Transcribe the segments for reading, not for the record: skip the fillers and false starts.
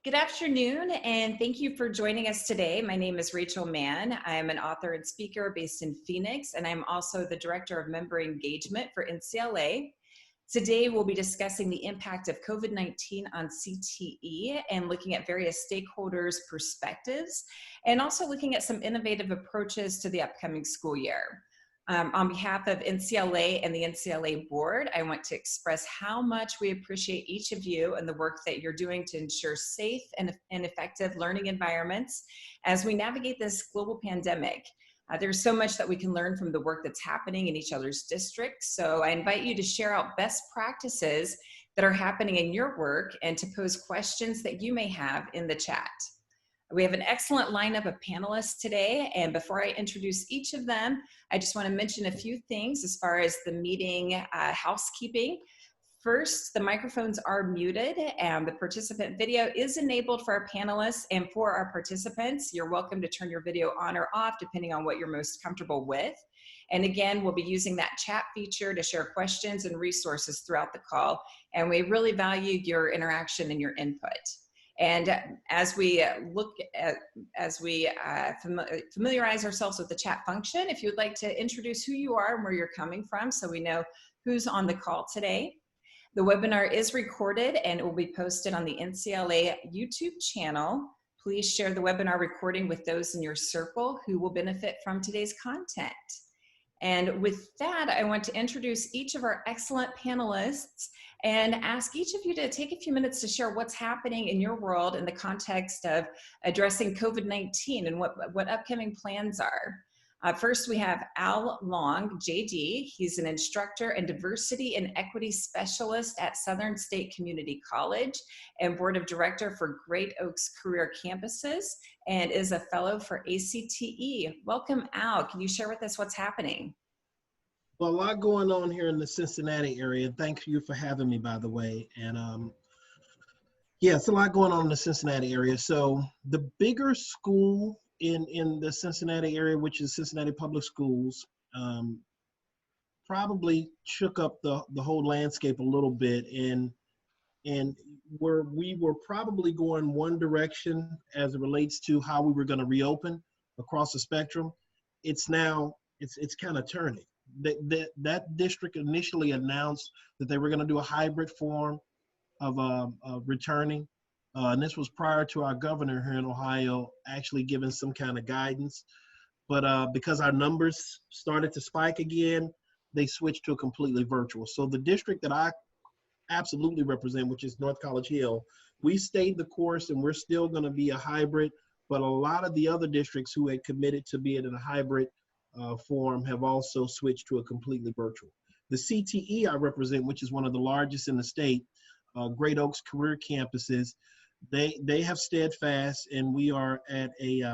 Good afternoon, and thank you for joining us today. My name is Rachael Mann. I am an author and speaker based in Phoenix, and I'm also the Director of Member Engagement for NCLA. Today, we'll be discussing the impact of COVID-19 on CTE and looking at various stakeholders' perspectives, and also looking at some innovative approaches to the upcoming school year. On behalf of NCLA and the NCLA board, I want to express how much we appreciate each of you and the work that you're doing to ensure safe and effective learning environments as we navigate this global pandemic. There's so much that we can learn from the work that's happening in each other's districts. So I invite you to share out best practices that are happening in your work and to pose questions that you may have in the chat. We have an excellent lineup of panelists today, and before I introduce each of them, I just want to mention a few things as far as the meeting housekeeping. First, the microphones are muted and the participant video is enabled for our panelists and for our participants. You're welcome to turn your video on or off depending on what you're most comfortable with. And again, we'll be using that chat feature to share questions and resources throughout the call, and we really value your interaction and your input. And as we familiarize ourselves with the chat function, if you'd like to introduce who you are and where you're coming from so we know who's on the call today. The webinar is recorded and it will be posted on the NCLA YouTube channel. Please share the webinar recording with those in your circle who will benefit from today's content. And with that, I want to introduce each of our excellent panelists and ask each of you to take a few minutes to share what's happening in your world in the context of addressing COVID-19 and what upcoming plans are. First, we have Al Long, JD. He's an instructor and diversity and equity specialist at Southern State Community College and board of director for Great Oaks Career Campuses and is a fellow for ACTE. Welcome, Al. Can you share with us what's happening? Well, a lot going on here in the Cincinnati area. Thank you for having me, by the way. And yeah, it's a lot going on in the Cincinnati area. So the bigger school in the Cincinnati area, which is Cincinnati Public Schools, probably shook up the whole landscape a little bit. And where we were probably going one direction as it relates to how we were going to reopen across the spectrum, it's now, it's kind of turning. That district initially announced that they were going to do a hybrid form of returning. And this was prior to our governor here in Ohio actually giving some kind of guidance. But because our numbers started to spike again, they switched to a completely virtual. So the district that I absolutely represent, which is North College Hill, we stayed the course and we're still going to be a hybrid. But a lot of the other districts who had committed to being in a hybrid form have also switched to a completely virtual. The CTE I represent, which is one of the largest in the state, Great Oaks Career Campuses, they have steadfast, and we are at a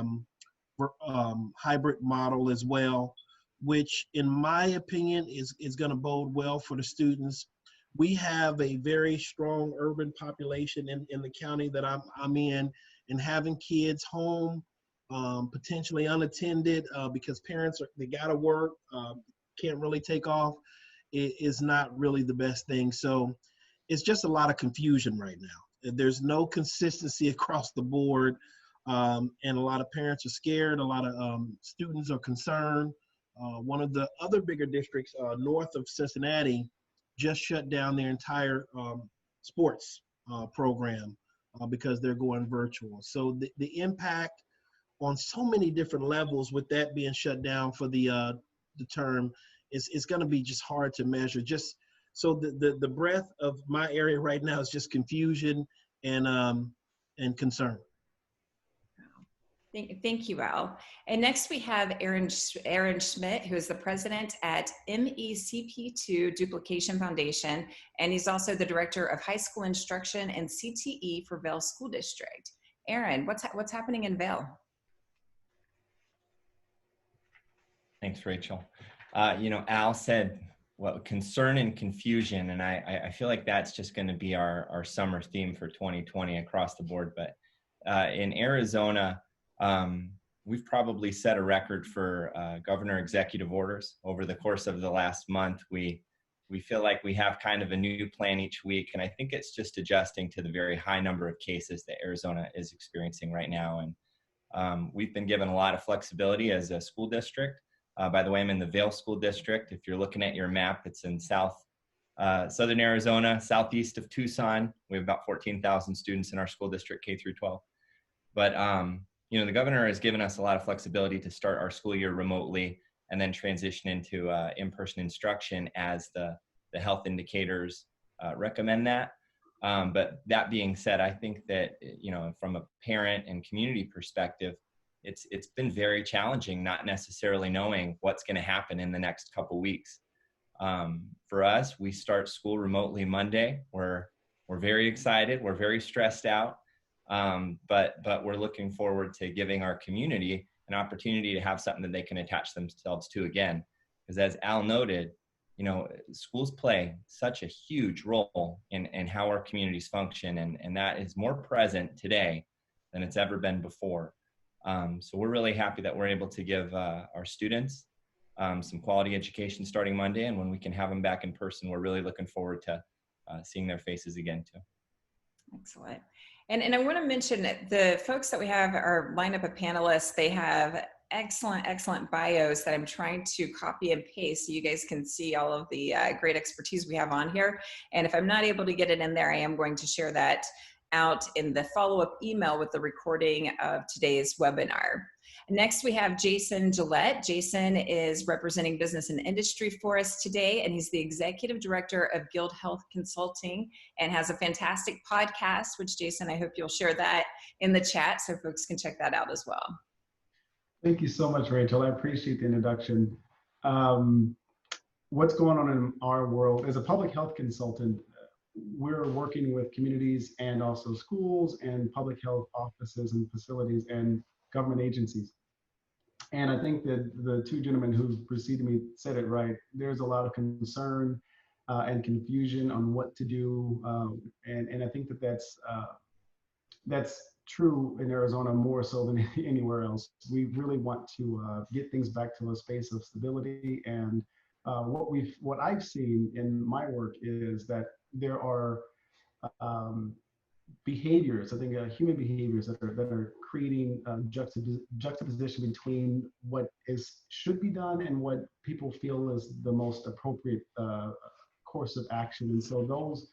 hybrid model as well, which in my opinion is going to bode well for the students. We have a very strong urban population in the county that I'm in, and having kids home potentially unattended because parents they gotta work, can't really take off, is not really the best thing. So it's just a lot of confusion right now. There's no consistency across the board, and a lot of parents are scared. A lot of students are concerned. One of the other bigger districts north of Cincinnati just shut down their entire sports program because they're going virtual. So the impact on so many different levels with that being shut down for the term is going to be just hard to measure. Just so the breadth of my area right now is just confusion and concern. Thank you, Al. And next we have Aron Schmidt, who is the president at MECP2 Duplication Foundation, and he's also the director of high school instruction and CTE for Vail School District. Aron, what's happening in Vail? Thanks, Rachael. Al said, well, concern and confusion, and I feel like that's just going to be our summer theme for 2020 across the board. But in Arizona, we've probably set a record for governor executive orders over the course of the last month. We we feel like we have kind of a new plan each week. And I think it's just adjusting to the very high number of cases that Arizona is experiencing right now. And we've been given a lot of flexibility as a school district. By the way, I'm in the Vail School District. If you're looking at your map, it's in southern Arizona, southeast of Tucson. We have about 14,000 students in our school district, K through 12. But the governor has given us a lot of flexibility to start our school year remotely and then transition into in-person instruction as the health indicators recommend that. But that being said, I think that, from a parent and community perspective, it's been very challenging, not necessarily knowing what's going to happen in the next couple weeks. For us, we start school remotely Monday. We're very excited. We're very stressed out. But we're looking forward to giving our community an opportunity to have something that they can attach themselves to again. Because as Al noted, schools play such a huge role in how our communities function, and that is more present today than it's ever been before. So we're really happy that we're able to give our students some quality education starting Monday, and when we can have them back in person, we're really looking forward to seeing their faces again too. Excellent. And I want to mention that the folks that we have, our lineup of panelists, they have excellent bios that I'm trying to copy and paste so you guys can see all of the great expertise we have on here. And if I'm not able to get it in there, I am going to share that out in the follow-up email with the recording of today's webinar. Next, we have Jason Gillette. Jason is representing business and industry for us today, and he's the executive director of Guild Health Consulting and has a fantastic podcast, which, Jason, I hope you'll share that in the chat so folks can check that out as well. Thank you so much, Rachel. I appreciate the introduction. What's going on in our world? As a public health consultant, we're working with communities and also schools and public health offices and facilities and government agencies. And I think that the two gentlemen who preceded me said it right. There's a lot of concern and confusion on what to do. And I think that that's true in Arizona more so than anywhere else. We really want to get things back to a space of stability. And what I've seen in my work is that there are behaviors, I think human behaviors that are creating a juxtaposition between what should be done and what people feel is the most appropriate course of action. And so those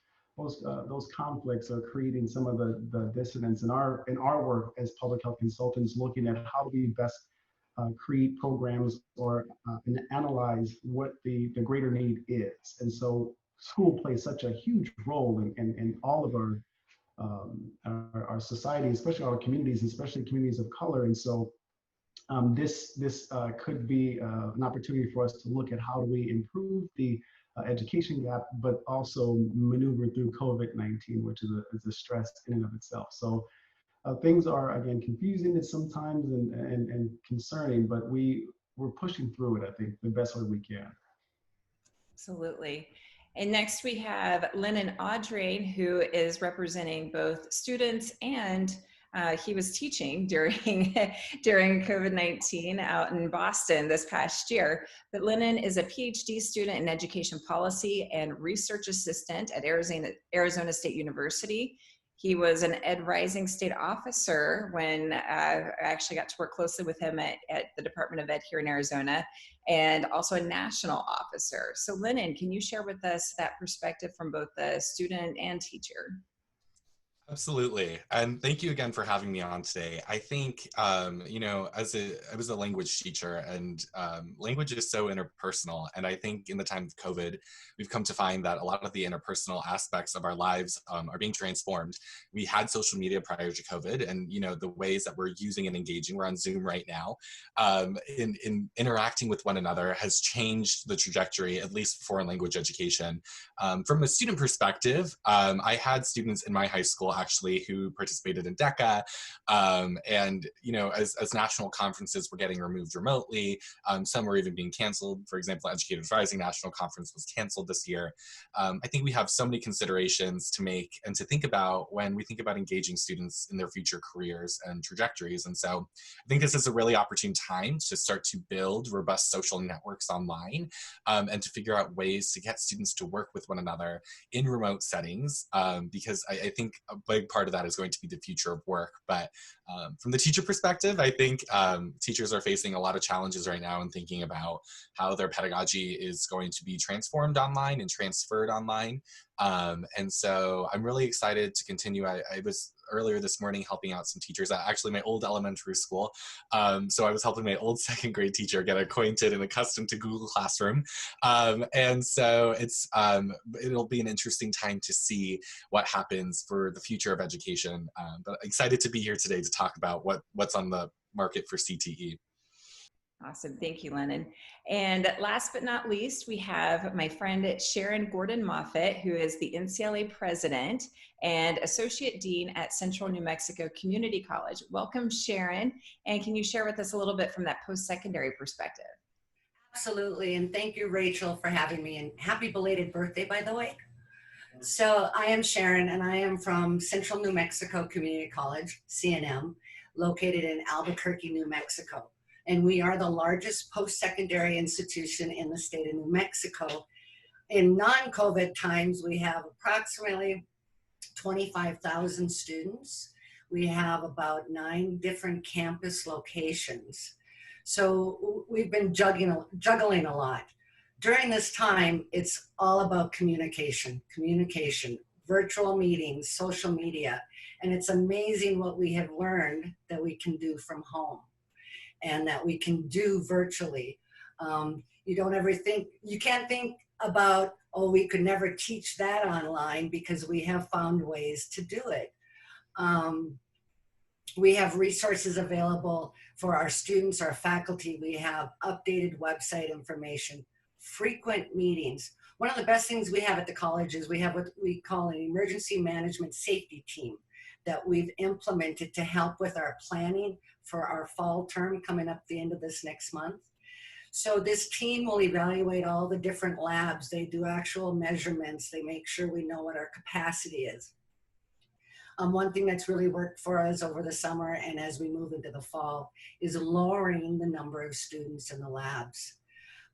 conflicts are creating some of the dissonance in our work as public health consultants, looking at how do we best create programs or analyze what the greater need is. And so school plays such a huge role in all of our society, especially our communities, especially communities of color. And so this could be an opportunity for us to look at how do we improve the education gap, but also maneuver through COVID-19, which is a stress in and of itself. So things are, again, confusing at sometimes and concerning, but we're pushing through it, I think, the best way we can. Absolutely. And next we have Lennon Audrain, who is representing both students and he was teaching during COVID-19 out in Boston this past year. But Lennon is a PhD student in education policy and research assistant at Arizona State University. He was an Ed Rising state officer when I actually got to work closely with him at the Department of Ed here in Arizona, and also a national officer. So Lennon, can you share with us that perspective from both the student and teacher? Absolutely. And thank you again for having me on today. I think, I was a language teacher, and language is so interpersonal. And I think in the time of COVID, we've come to find that a lot of the interpersonal aspects of our lives are being transformed. We had social media prior to COVID, and, the ways that we're using and engaging, we're on Zoom right now, in interacting with one another has changed the trajectory, at least for foreign language education. From a student perspective, I had students in my high school actually who participated in DECA. And, you know, as national conferences were getting removed remotely, some were even being canceled. For example, Educators Rising National Conference was canceled this year. I think we have so many considerations to make and to think about when we think about engaging students in their future careers and trajectories. And so I think this is a really opportune time to start to build robust social networks online, and to figure out ways to get students to work with one another in remote settings, because I think a big part of that is going to be the future of work. But from the teacher perspective, I think teachers are facing a lot of challenges right now in thinking about how their pedagogy is going to be transformed online and transferred online. And so I'm really excited to continue. I was earlier this morning helping out some teachers at actually my old elementary school. So I was helping my old second grade teacher get acquainted and accustomed to Google Classroom. And so it'll be an interesting time to see what happens for the future of education. But excited to be here today to talk about what's on the market for CTE. Awesome. Thank you, Lennon. And last but not least, we have my friend Sharon Gordon-Moffett, who is the NCLA president and associate dean at Central New Mexico Community College. Welcome, Sharon. And can you share with us a little bit from that post-secondary perspective? Absolutely. And thank you, Rachel, for having me. And happy belated birthday, by the way. So I am Sharon, and I am from Central New Mexico Community College, CNM, located in Albuquerque, New Mexico. And we are the largest post-secondary institution in the state of New Mexico. In non-COVID times, we have approximately 25,000 students. We have about 9 different campus locations. So we've been juggling a lot. During this time, it's all about communication, virtual meetings, social media. And it's amazing what we have learned that we can do from home and that we can do virtually. You can't think about, oh, we could never teach that online, because we have found ways to do it. We have resources available for our students, our faculty. We have updated website information, frequent meetings. One of the best things we have at the college is we have what we call an emergency management safety team that we've implemented to help with our planning for our fall term coming up the end of this next month. So this team will evaluate all the different labs. They do actual measurements. They make sure we know what our capacity is. One thing that's really worked for us over the summer and as we move into the fall is lowering the number of students in the labs.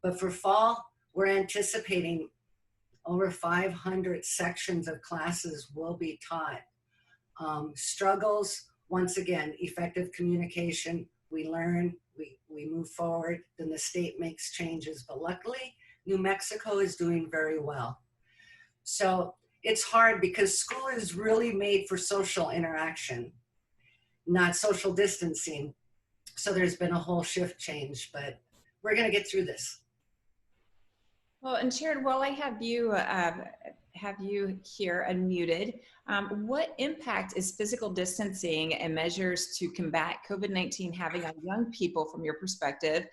But for fall, we're anticipating over 500 sections of classes will be taught. Struggles, once again, effective communication. We learn, we move forward, then the state makes changes. But luckily, New Mexico is doing very well. So it's hard because school is really made for social interaction, not social distancing. So there's been a whole shift change, but we're gonna get through this. Well, and Sharon, while I have you here unmuted, what impact is physical distancing and measures to combat COVID-19 having on young people from your perspective,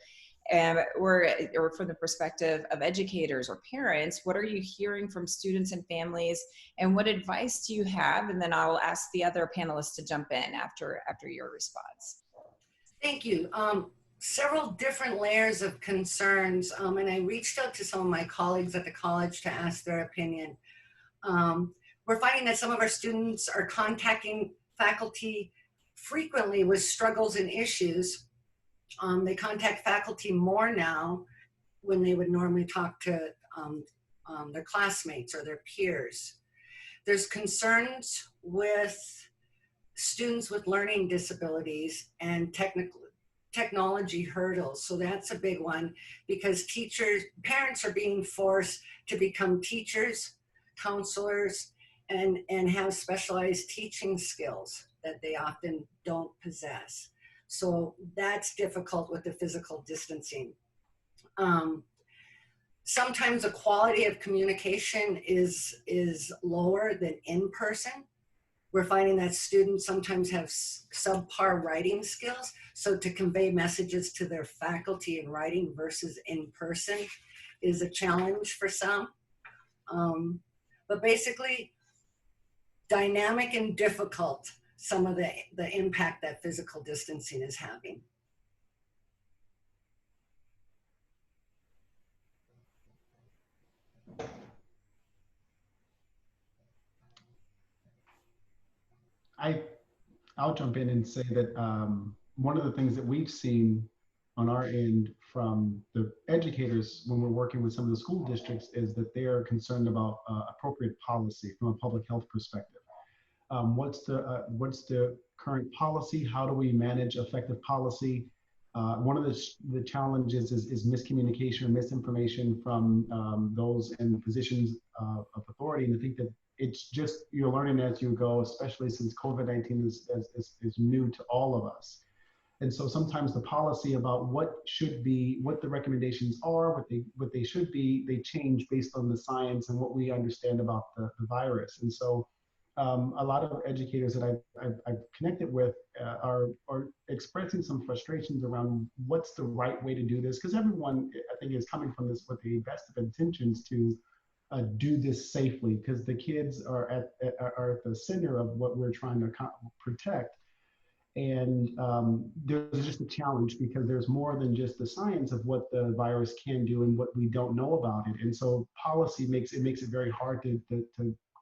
or from the perspective of educators or parents? What are you hearing from students and families, and what advice do you have? And then I'll ask the other panelists to jump in after your response. Thank you. Several different layers of concerns, and I reached out to some of my colleagues at the college to ask their opinion. We're finding that some of our students are contacting faculty frequently with struggles and issues. They contact faculty more now when they would normally talk to their classmates or their peers. There's concerns with students with learning disabilities and technology hurdles. So that's a big one, because parents are being forced to become teachers, counselors, and have specialized teaching skills that they often don't possess. So that's difficult with the physical distancing. Sometimes the quality of communication is lower than in person. We're finding that students sometimes have subpar writing skills. So to convey messages to their faculty in writing versus in person is a challenge for some. But basically, dynamic and difficult some of the impact that physical distancing is having. I'll jump in and say that one of the things that we've seen on our end from the educators when we're working with some of the school districts is that they are concerned about appropriate policy from a public health perspective. What's the current policy? How do we manage effective policy? One of the challenges is miscommunication or misinformation from those in positions of authority. And I think that it's just, you're learning as you go, especially since COVID-19 is new to all of us. And so sometimes the policy about what should be, what the recommendations are, what they should be, they change based on the science and what we understand about the virus. And so a lot of educators that I've connected with are expressing some frustrations around what's the right way to do this, because everyone, I think, is coming from this with the best of intentions to do this safely, because the kids are at the center of what we're trying to protect. And there's just a challenge because there's more than just the science of what the virus can do and what we don't know about it. And so policy makes it very hard to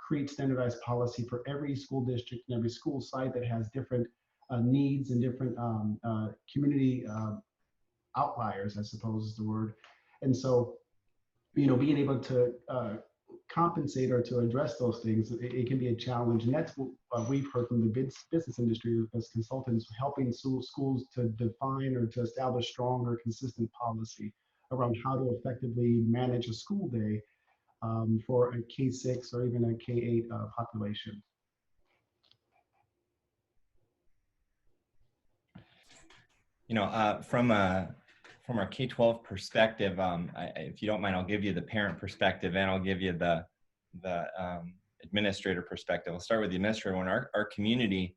create standardized policy for every school district and every school site that has different needs and different community outliers, I suppose is the word. And so, being able to compensate or to address those things, it can be a challenge. And that's what we've heard from the business industry as consultants, helping schools to define or to establish strong or consistent policy around how to effectively manage a school day for a K-6 or even a K-8 population. From our K-12 perspective, if you don't mind, I'll give you the parent perspective and I'll give you the administrator perspective. I'll start with the administrator one. Our community,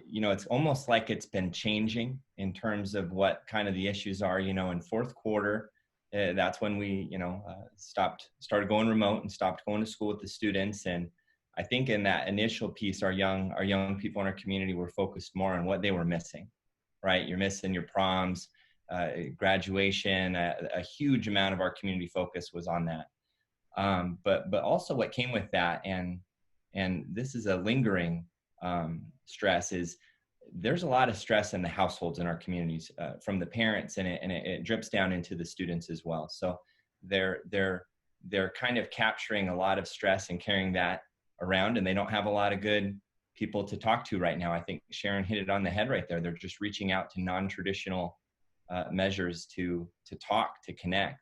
it's almost like it's been changing in terms of what kind of the issues are. In fourth quarter, that's when we, started going remote and stopped going to school with the students. And I think in that initial piece, our young people in our community were focused more on what they were missing. Right, you're missing your proms, graduation. A huge amount of our community focus was on that. But also what came with that, and this is a lingering stress, is there's a lot of stress in the households in our communities from the parents, and it drips down into the students as well. So they're kind of capturing a lot of stress and carrying that around, and they don't have a lot of good people to talk to right now. I think Sharon hit it on the head right there. They're just reaching out to non-traditional measures to talk, to connect.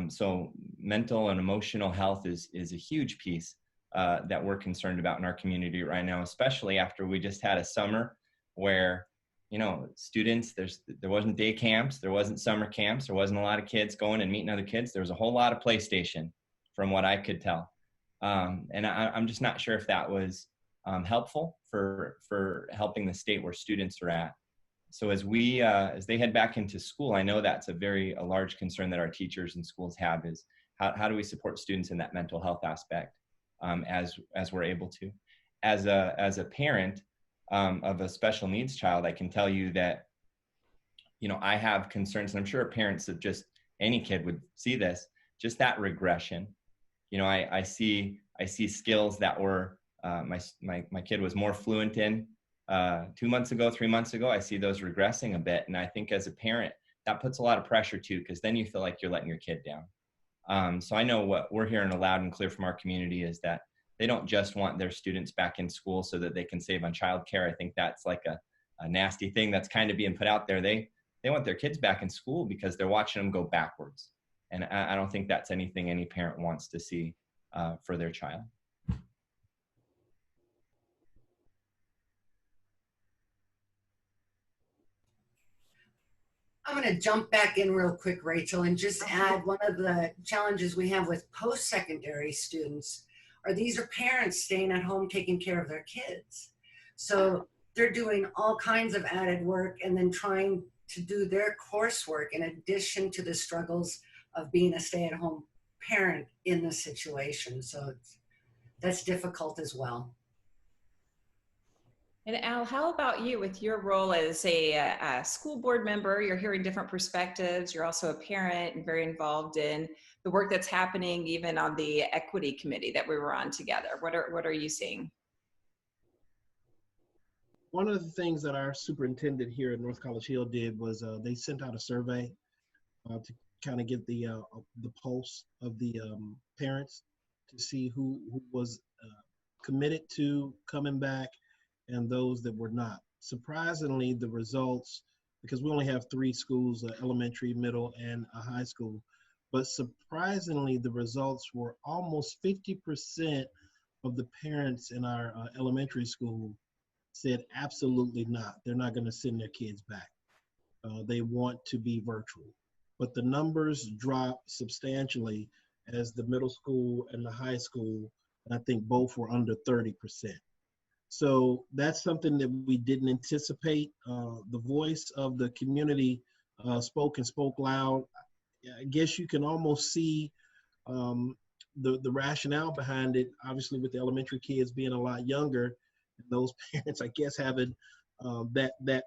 So mental and emotional health is a huge piece that we're concerned about in our community right now, especially after we just had a summer where, students, there wasn't day camps, there wasn't summer camps, there wasn't a lot of kids going and meeting other kids. There was a whole lot of PlayStation from what I could tell. And I'm just not sure if that was helpful for helping the state where students are at. So as they head back into school, I know that's a large concern that our teachers and schools have, is how do we support students in that mental health aspect as we're able to. As a parent of a special needs child, I can tell you that, I have concerns, and I'm sure parents of just any kid would see this, just that regression. I see skills that were my kid was more fluent in 2 months ago, 3 months ago. I see those regressing a bit. And I think as a parent, that puts a lot of pressure too, because then you feel like you're letting your kid down. So I know what we're hearing loud and clear from our community is that they don't just want their students back in school so that they can save on childcare. I think that's like a nasty thing that's kind of being put out there. They want their kids back in school because they're watching them go backwards. And I don't think that's anything any parent wants to see for their child. I'm going to jump back in real quick, Rachel, and just add one of the challenges we have with post-secondary students these are parents staying at home taking care of their kids. So they're doing all kinds of added work and then trying to do their coursework in addition to the struggles of being a stay-at-home parent in the situation. So that's difficult as well. And Al, how about you with your role as a school board member? You're hearing different perspectives. You're also a parent and very involved in the work that's happening even on the equity committee that we were on together. What are you seeing? One of the things that our superintendent here at North College Hill did was they sent out a survey to kind of get the pulse of the parents to see who was committed to coming back and those that were not. Surprisingly, the results, because we only have 3 schools, elementary, middle, and a high school, but surprisingly, the results were almost 50% of the parents in our elementary school said absolutely not. They're not going to send their kids back. They want to be virtual. But the numbers dropped substantially as the middle school and the high school, and I think both were under 30%. So that's something that we didn't anticipate. The voice of the community spoke loud. I guess you can almost see the rationale behind it, obviously with the elementary kids being a lot younger, and those parents, I guess, having that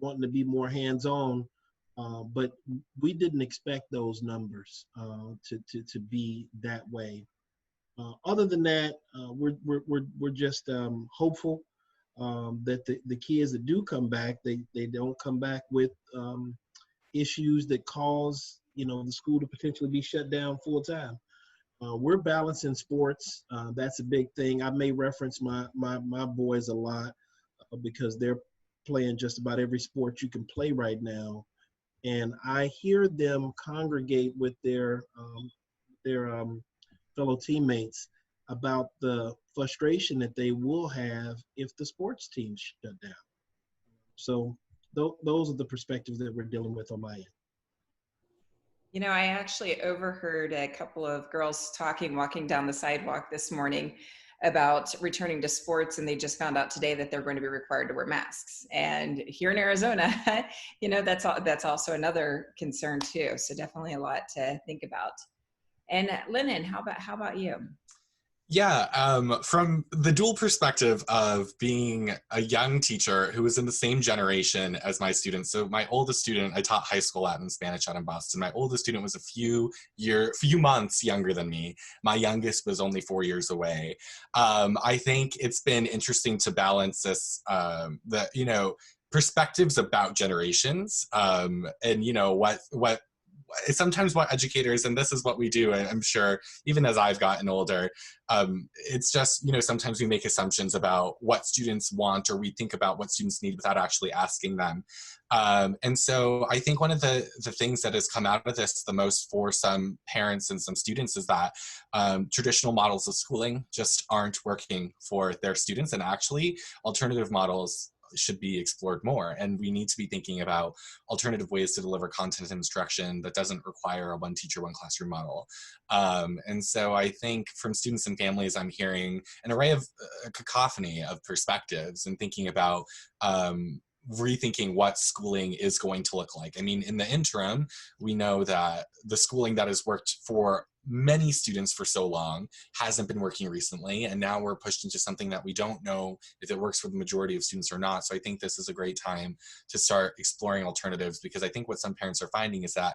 wanting to be more hands-on. But we didn't expect those numbers to be that way. Other than that, we're just hopeful that the kids that do come back, they don't come back with issues that cause the school to potentially be shut down full time. We're balancing sports. That's a big thing. I may reference my boys a lot because they're playing just about every sport you can play right now, and I hear them congregate with their fellow teammates about the frustration that they will have if the sports team shut down. So those are the perspectives that we're dealing with on my end. I actually overheard a couple of girls walking down the sidewalk this morning about returning to sports, and they just found out today that they're going to be required to wear masks. And here in Arizona, that's also another concern too. So definitely a lot to think about. And Lennon, how about you? Yeah, from the dual perspective of being a young teacher who was in the same generation as my students. So my oldest student, I taught high school at in Spanish out in Boston. My oldest student was a few months younger than me. My youngest was only 4 years away. I think it's been interesting to balance this, perspectives about generations, and what sometimes what educators, and this is what we do, and I'm sure even as I've gotten older, it's just, sometimes we make assumptions about what students want, or we think about what students need without actually asking them. And so I think one of the things that has come out of this the most for some parents and some students is that traditional models of schooling just aren't working for their students, and actually alternative models should be explored more. And we need to be thinking about alternative ways to deliver content and instruction that doesn't require a one teacher, one classroom model. And so I think from students and families, I'm hearing an array of a cacophony of perspectives and thinking about rethinking what schooling is going to look like. I mean, in the interim, we know that the schooling that has worked for many students for so long hasn't been working recently, and now we're pushed into something that we don't know if it works for the majority of students or not. So I think this is a great time to start exploring alternatives, because I think what some parents are finding is that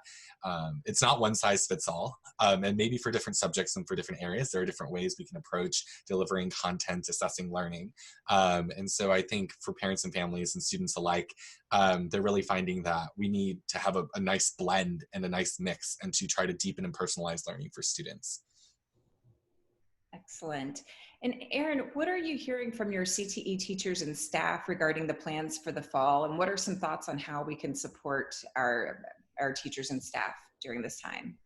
it's not one size fits all, and maybe for different subjects and for different areas there are different ways we can approach delivering content, assessing learning, and so I think for parents and families and students alike, they're really finding that we need to have a nice blend and a nice mix, and to try to deepen and personalize learning for students. Excellent. And Aron, what are you hearing from your CTE teachers and staff regarding the plans for the fall? And what are some thoughts on how we can support our teachers and staff during this time?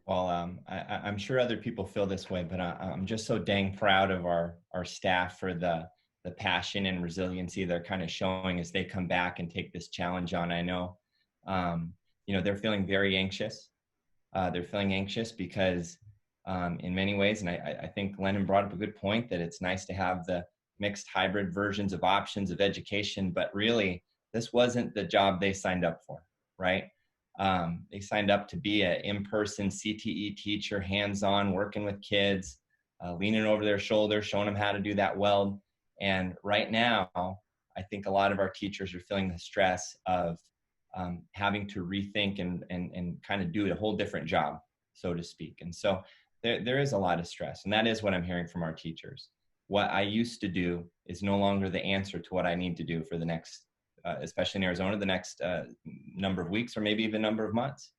Well, I'm sure other people feel this way, but I'm just so dang proud of our staff for the passion and resiliency they're kind of showing as they come back and take this challenge on. I know, they're feeling very anxious. They're feeling anxious because in many ways, and I think Lennon brought up a good point, that it's nice to have the mixed hybrid versions of options of education, but really this wasn't the job they signed up for, right? They signed up to be an in-person CTE teacher, hands-on, working with kids. leaning over their shoulder, showing them how to do that weld. And right now, I think a lot of our teachers are feeling the stress of having to rethink and kind of do a whole different job, so to speak. And so there is a lot of stress, and that is what I'm hearing from our teachers. What I used to do is no longer the answer to what I need to do for the next, especially in Arizona, the next number of weeks or maybe even number of months.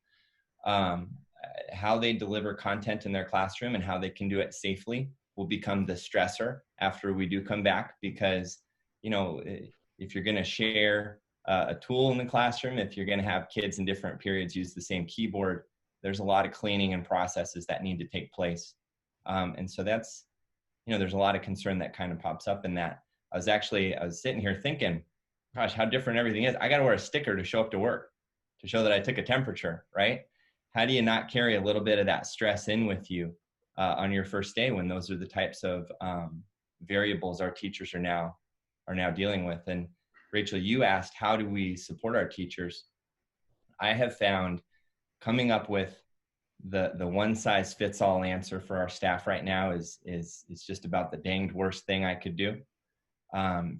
How they deliver content in their classroom and how they can do it safely will become the stressor after we do come back, because, you know, if you're going to share a tool in the classroom, if you're going to have kids in different periods use the same keyboard, there's a lot of cleaning and processes that need to take place. And so that's, you know, there's a lot of concern that kind of pops up in that. I was sitting here thinking, gosh, how different everything is. I got to wear a sticker to show up to work, to show that I took a temperature, right? How do you not carry a little bit of that stress in with you on your first day, when those are the types of variables our teachers are now dealing with? And Rachel, you asked, how do we support our teachers? I have found coming up with the one size fits all answer for our staff right now is just about the danged worst thing I could do.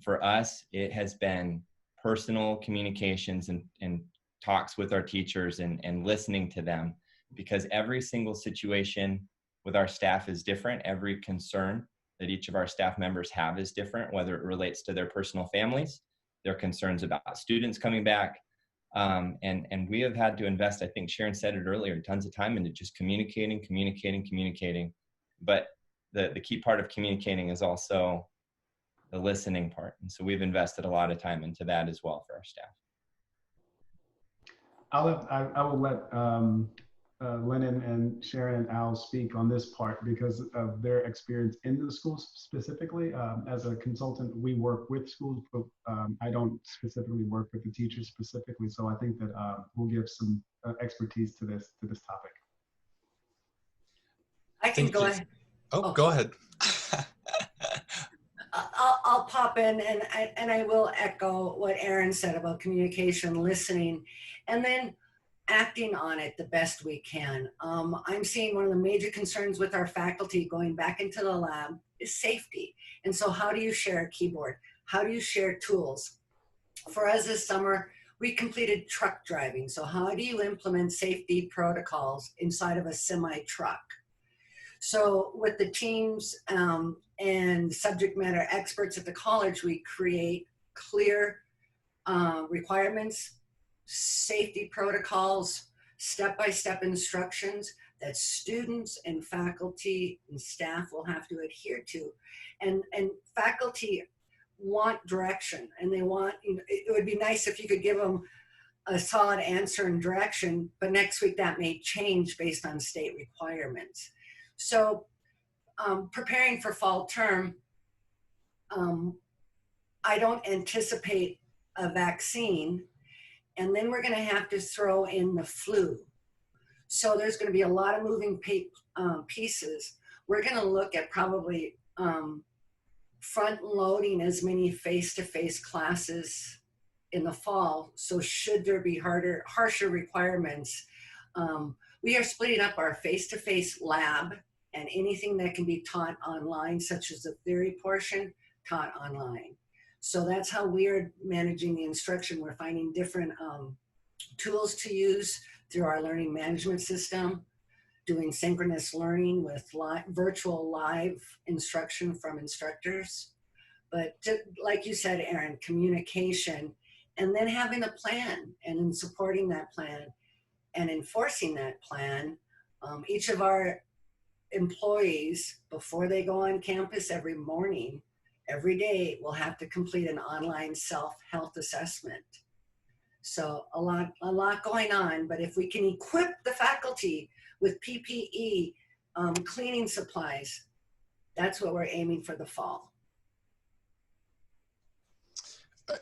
For us, it has been personal communications and talks with our teachers and listening to them, because every single situation with our staff is different. Every concern that each of our staff members have is different, whether it relates to their personal families, their concerns about students coming back. And we have had to invest, I think Sharon said it earlier, tons of time into just communicating. But the key part of communicating is also the listening part. And so we've invested a lot of time into that as well for our staff. I will let Lennon and Sharon and Al speak on this part because of their experience in the schools specifically. As a consultant, we work with schools, but I don't specifically work with the teachers specifically. So I think that we'll give some expertise to this topic. I can go ahead. Oh, go ahead. I'll pop in and I will echo what Aron said about communication, listening, and then acting on it the best we can. I'm seeing one of the major concerns with our faculty going back into the lab is safety. And so how do you share a keyboard? How do you share tools? For us this summer, we completed truck driving. So how do you implement safety protocols inside of a semi-truck? So with the teams and subject matter experts at the college, we create clear requirements, safety protocols, step-by-step instructions that students and faculty and staff will have to adhere to. And faculty want direction, and they want, you know, it would be nice if you could give them a solid answer and direction, but next week that may change based on state requirements. So preparing for fall term, I don't anticipate a vaccine, and then we're going to have to throw in the flu. So there's going to be a lot of moving pieces. We're going to look at probably front loading as many face-to-face classes in the fall. So should there be harsher requirements, we are splitting up our face-to-face lab and anything that can be taught online, such as the theory portion, taught online. So that's how we're managing the instruction. We're finding different tools to use through our learning management system, doing synchronous learning with virtual live instruction from instructors. But like you said, Aron, communication, and then having a plan, and in supporting that plan and enforcing that plan. Each of our employees, before they go on campus every morning, every day, will have to complete an online self-health assessment. So a lot going on, but if we can equip the faculty with PPE, cleaning supplies, that's what we're aiming for the fall.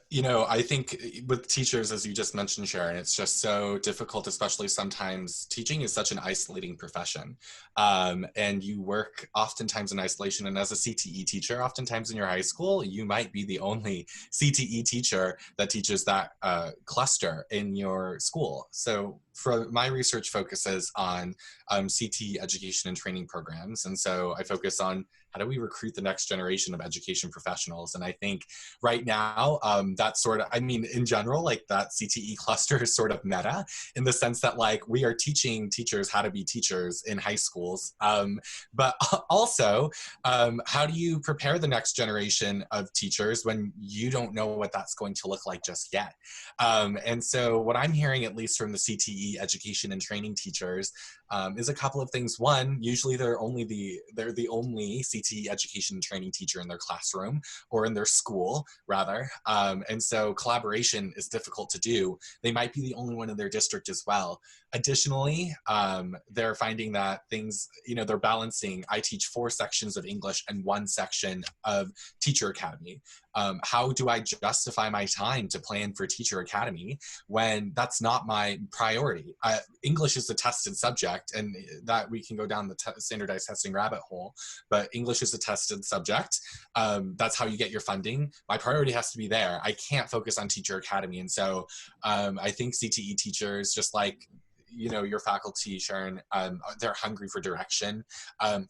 You know, I think with teachers, as you just mentioned, Sharon, it's just so difficult, especially sometimes teaching is such an isolating profession. And you work oftentimes in isolation. And as a CTE teacher, oftentimes in your high school, you might be the only CTE teacher that teaches that cluster in your school. So my research focuses on CTE education and training programs. And so I focus on how do we recruit the next generation of education professionals? And I think right now, that's sort of, I mean, in general, like that CTE cluster is sort of meta in the sense that like we are teaching teachers how to be teachers in high schools. But also, how do you prepare the next generation of teachers when you don't know what that's going to look like just yet? And so what I'm hearing, at least from the CTE education and training teachers, is a couple of things. One, usually they're the only CTE education and training teacher in their classroom or in their school, rather. And so collaboration is difficult to do. They might be the only one in their district as well. Additionally, they're finding that things, they're balancing, I teach 4 sections of English and 1 section of Teacher Academy. How do I justify my time to plan for Teacher Academy when that's not my priority? English is a tested subject, and that we can go down the standardized testing rabbit hole, but English is a tested subject. That's how you get your funding. My priority has to be there. I can't focus on Teacher Academy. And so I think CTE teachers, just like your faculty, Sharon, they're hungry for direction,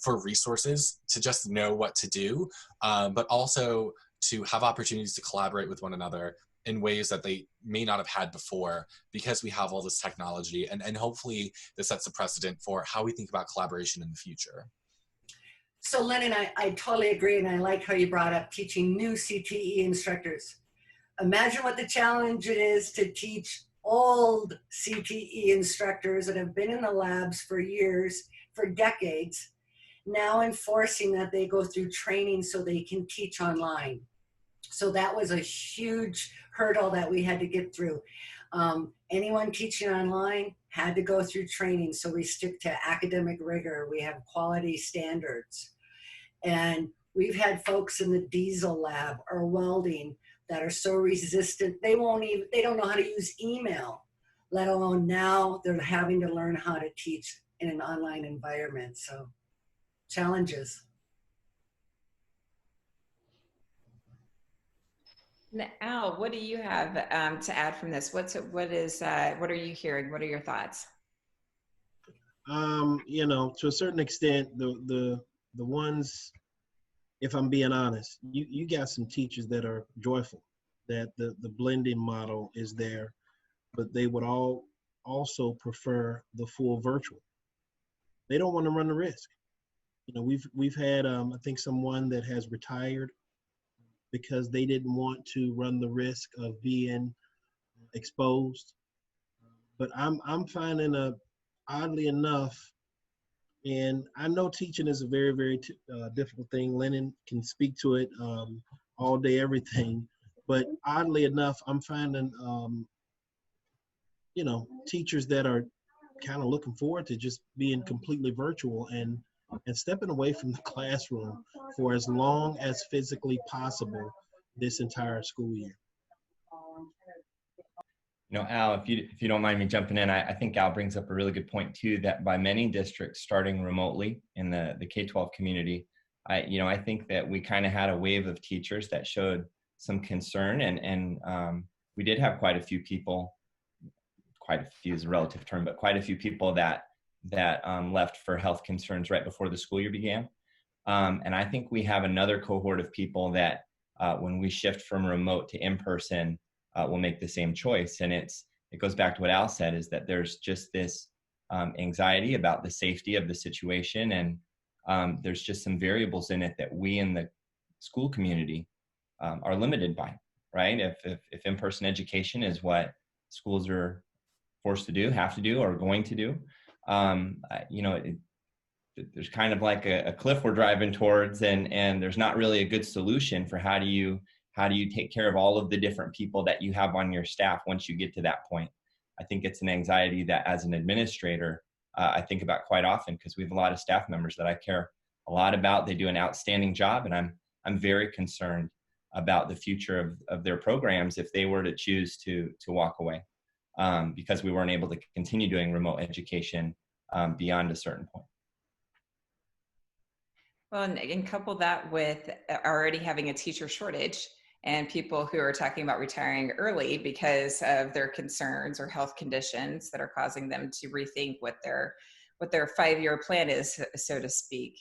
for resources to just know what to do, but also to have opportunities to collaborate with one another in ways that they may not have had before, because we have all this technology, and hopefully this sets a precedent for how we think about collaboration in the future. So Lennon, I totally agree, and I like how you brought up teaching new CTE instructors. Imagine what the challenge it is to teach old CTE instructors that have been in the labs for years, for decades, now enforcing that they go through training so they can teach online. So that was a huge hurdle that we had to get through. Anyone teaching online had to go through training, so we stick to academic rigor. We have quality standards. And we've had folks in the diesel lab or welding that are so resistant, they don't know how to use email, let alone now they're having to learn how to teach in an online environment. So challenges. Now, Al, what do you have to add from this? What are you hearing? What are your thoughts? To a certain extent, the ones, if I'm being honest, you got some teachers that are joyful that the blending model is there, but they would also prefer the full virtual. They don't want to run the risk. We've had I think someone that has retired because they didn't want to run the risk of being exposed. But I'm finding oddly enough, and I know teaching is a very, very difficult thing. Lennon can speak to it all day, everything. But oddly enough, I'm finding, teachers that are kind of looking forward to just being completely virtual and stepping away from the classroom for as long as physically possible this entire school year. Al, if you don't mind me jumping in, I think Al brings up a really good point too, that by many districts starting remotely in the K-12 community, I think that we kind of had a wave of teachers that showed some concern, and we did have quite a few people, quite a few is a relative term, but quite a few people that left for health concerns right before the school year began. And I think we have another cohort of people that when we shift from remote to in-person, will make the same choice. And it goes back to what Al said, is that there's just this anxiety about the safety of the situation. And there's just some variables in it that we in the school community are limited by, right? If in-person education is what schools are forced to do, have to do, or going to do, there's kind of like a cliff we're driving towards, and there's not really a good solution for how do you take care of all of the different people that you have on your staff once you get to that point. I think it's an anxiety that as an administrator, I think about quite often, because we have a lot of staff members that I care a lot about. They do an outstanding job, and I'm very concerned about the future of their programs if they were to choose to walk away, because we weren't able to continue doing remote education beyond a certain point. Well, and couple that with already having a teacher shortage and people who are talking about retiring early because of their concerns or health conditions that are causing them to rethink what their 5-year plan is, so to speak.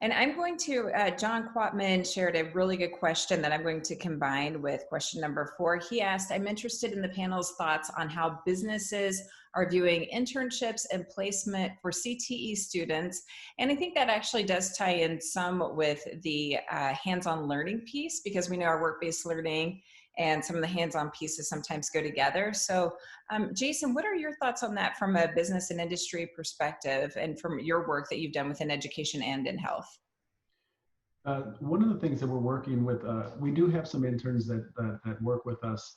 And I'm going to, John Quatman shared a really good question that I'm going to combine with question number 4. He asked, I'm interested in the panel's thoughts on how businesses are viewing internships and placement for CTE students. And I think that actually does tie in some with the hands-on learning piece, because we know our work-based learning and some of the hands-on pieces sometimes go together. So Jason, what are your thoughts on that from a business and industry perspective and from your work that you've done within education and in health? One of the things that we're working with, we do have some interns that work with us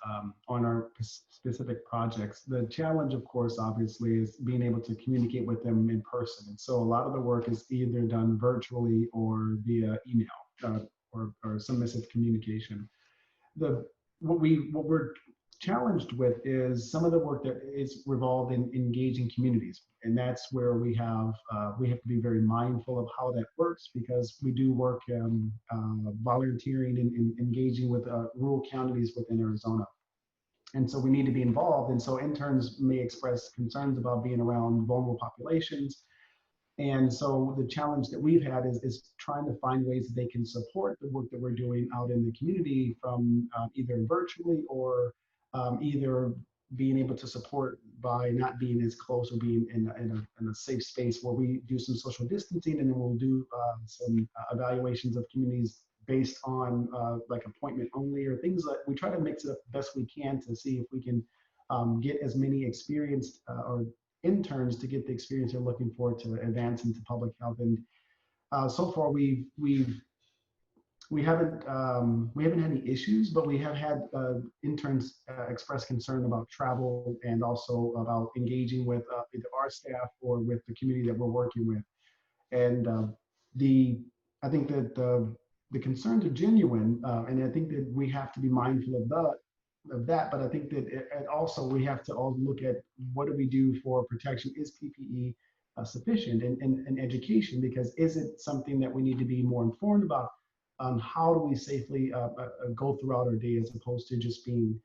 on our specific projects. The challenge, of course, obviously, is being able to communicate with them in person. And so a lot of the work is either done virtually or via email or submissive communication. What we're challenged with is some of the work that is revolved in engaging communities, and that's where we have to be very mindful of how that works, because we do work volunteering and engaging with rural counties within Arizona, and so we need to be involved. And so interns may express concerns about being around vulnerable populations. And so the challenge that we've had is trying to find ways that they can support the work that we're doing out in the community from either virtually or either being able to support by not being as close or being in a safe space where we do some social distancing, and then we'll do some evaluations of communities based on like appointment only or things like. We try to mix it up the best we can to see if we can get as many experienced or interns to get the experience they're looking for to advance into public health. And so far we haven't had any issues, but we have had interns express concern about travel and also about engaging with either our staff or with the community that we're working with. And I think that the concerns are genuine, and I think that we have to be mindful of that, but I think that also we have to all look at what do we do for protection. Is PPE sufficient in education? Because is it something that we need to be more informed about? How do we safely go throughout our day, as opposed to just being,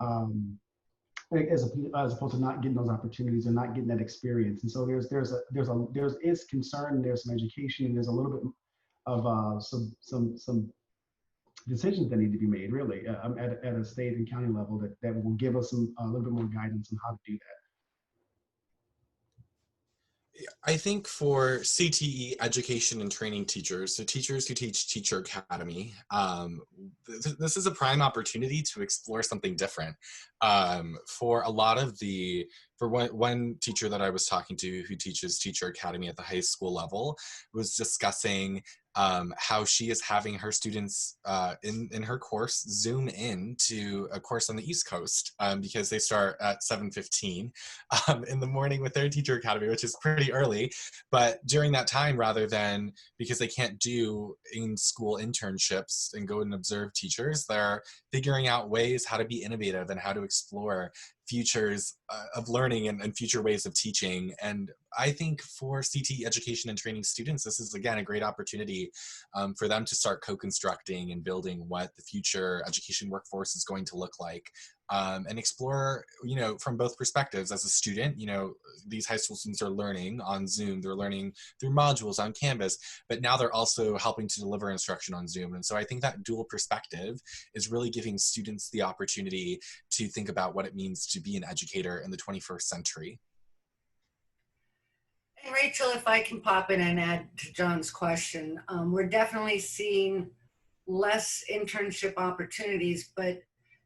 as opposed to not getting those opportunities and not getting that experience? And so there's concern, there's some education, and there's a little bit of some decisions that need to be made, really, at a state and county level that will give us a little bit more guidance on how to do that. I think for CTE education and training teachers, so teachers who teach Teacher Academy, this is a prime opportunity to explore something different. For one teacher that I was talking to who teaches Teacher Academy at the high school level was discussing how she is having her students in her course Zoom in to a course on the East Coast because they start at 7:15 in the morning with their Teacher Academy, which is pretty early. But during that time, rather than, because they can't do in-school internships and go and observe teachers, they're figuring out ways how to be innovative and how to explore futures of learning and future ways of teaching. And I think for CTE education and training students, this is, again, a great opportunity for them to start co-constructing and building what the future education workforce is going to look like, and explore, from both perspectives. As a student, these high school students are learning on Zoom, they're learning through modules on Canvas, but now they're also helping to deliver instruction on Zoom. And so I think that dual perspective is really giving students the opportunity to think about what it means to be an educator in the 21st century. And Rachel, if I can pop in and add to John's question, we're definitely seeing less internship opportunities, but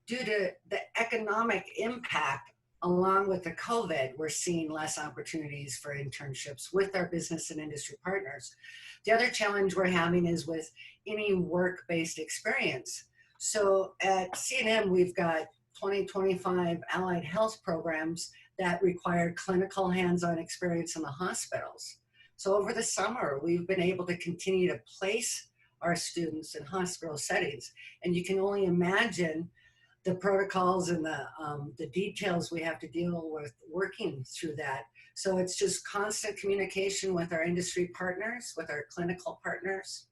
due to the economic impact along with the COVID, we're seeing less opportunities for internships with our business and industry partners. The other challenge we're having is with any work-based experience. So at C&M, we've got 2025 allied health programs that require clinical hands-on experience in the hospitals. So over the summer, we've been able to continue to place our students in hospital settings. And you can only imagine the protocols and the details we have to deal with working through that. So it's just constant communication with our industry partners, with our clinical partners.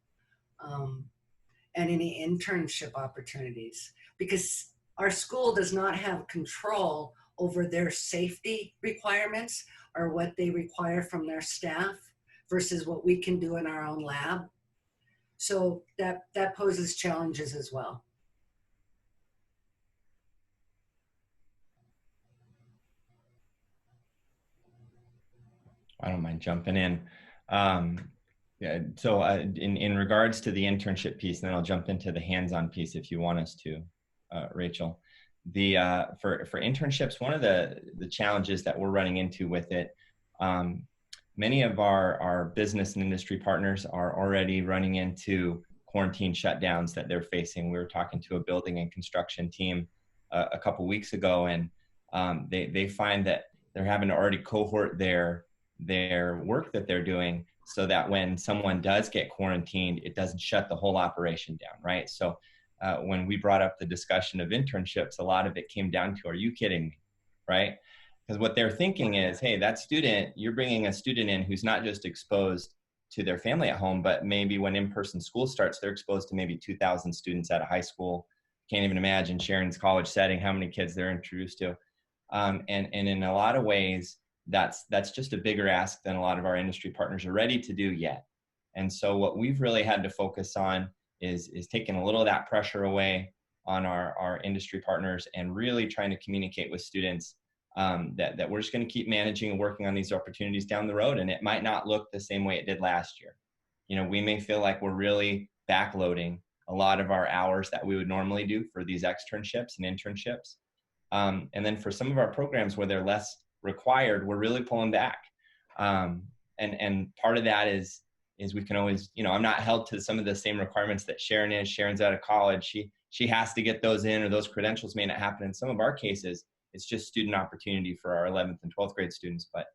and any internship opportunities, because our school does not have control over their safety requirements or what they require from their staff versus what we can do in our own lab. So that poses challenges as well. I don't mind jumping in. Yeah, so in regards to the internship piece, and then I'll jump into the hands-on piece if you want us to, Rachael. For internships, one of the challenges that we're running into with it, many of our business and industry partners are already running into quarantine shutdowns that they're facing. We were talking to a building and construction team a couple weeks ago, and they find that they're having to already cohort their work that they're doing so that when someone does get quarantined, it doesn't shut the whole operation down, right? So when we brought up the discussion of internships, a lot of it came down to, are you kidding me, right? Because what they're thinking is, hey, that student, you're bringing a student in who's not just exposed to their family at home, but maybe when in-person school starts, they're exposed to maybe 2,000 students at a high school. Can't even imagine Sharon's college setting, how many kids they're introduced to. And in a lot of ways, that's just a bigger ask than a lot of our industry partners are ready to do yet. And so what we've really had to focus on is taking a little of that pressure away on our industry partners and really trying to communicate with students that we're just going to keep managing and working on these opportunities down the road. And it might not look the same way it did last year. You know, we may feel like we're really backloading a lot of our hours that we would normally do for these externships and internships. And then for some of our programs where they're less required, we're really pulling back. And part of that is we can always, you know, I'm not held to some of the same requirements that Sharon is. Sharon's out of college. She has to get those in, or those credentials may not happen. In some of our cases, it's just student opportunity for our 11th and 12th grade students. But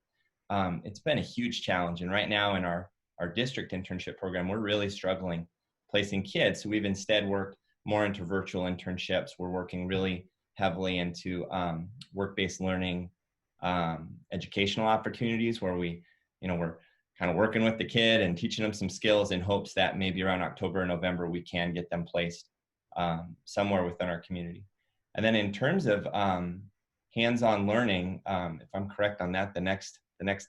it's been a huge challenge. And right now in our district internship program, we're really struggling placing kids. So we've instead worked more into virtual internships. We're working really heavily into work-based learning, educational opportunities where we're kind of working with the kid and teaching them some skills in hopes that maybe around October or November, we can get them placed somewhere within our community. And then in terms of hands-on learning, if I'm correct on that, the next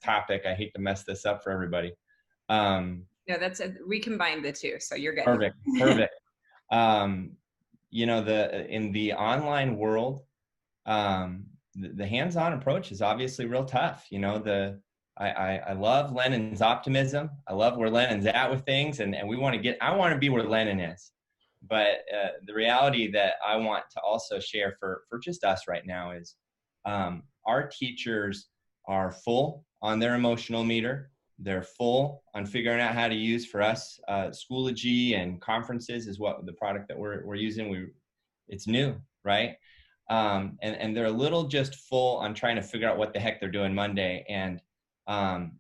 topic, I hate to mess this up for everybody. No, we combined the two, so you're good. Perfect. You know, in the online world, the hands-on approach is obviously real tough. You know, I love Lennon's optimism. I love where Lennon's at with things, and I want to be where Lennon is. But the reality that I want to also share for just us right now is our teachers are full on their emotional meter. They're full on figuring out how to use, for us, Schoology and conferences is what the product that we're using. It's new, right? And they're a little just full on trying to figure out what the heck they're doing Monday. And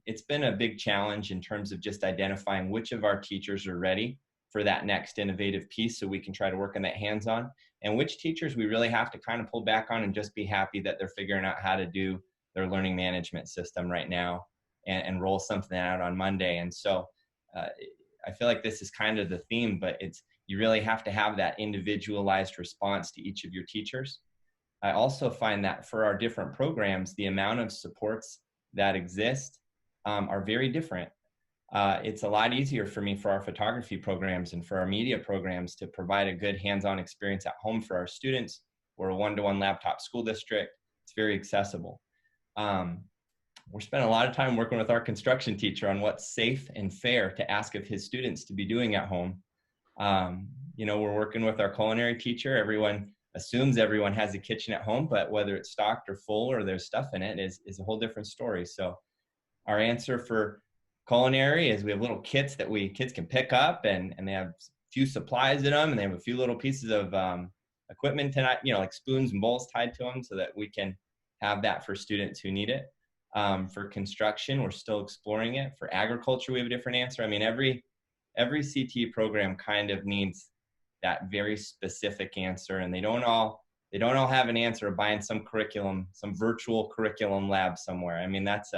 it's been a big challenge in terms of just identifying which of our teachers are ready for that next innovative piece so we can try to work on that hands-on, and which teachers we really have to kind of pull back on and just be happy that they're figuring out how to do their learning management system right now and roll something out on Monday. And so I feel like this is kind of the theme, but you really have to have that individualized response to each of your teachers. I also find that for our different programs, the amount of supports that exist are very different. It's a lot easier for me for our photography programs and for our media programs to provide a good hands-on experience at home for our students. We're a one-to-one laptop school district. It's very accessible. We're spending a lot of time working with our construction teacher on what's safe and fair to ask of his students to be doing at home. You know, we're working with our culinary teacher. Everyone assumes everyone has a kitchen at home, but whether it's stocked or full or there's stuff in it is a whole different story. So our answer for culinary is we have little kits that kids can pick up, and they have a few supplies in them, and they have a few little pieces of equipment tonight, you know, like spoons and bowls tied to them so that we can have that for students who need it. For construction, we're still exploring it. For agriculture, we have a different answer. I mean, every CTE program kind of needs that very specific answer, and they don't all have an answer of buying some curriculum, some virtual curriculum lab somewhere. I mean, that's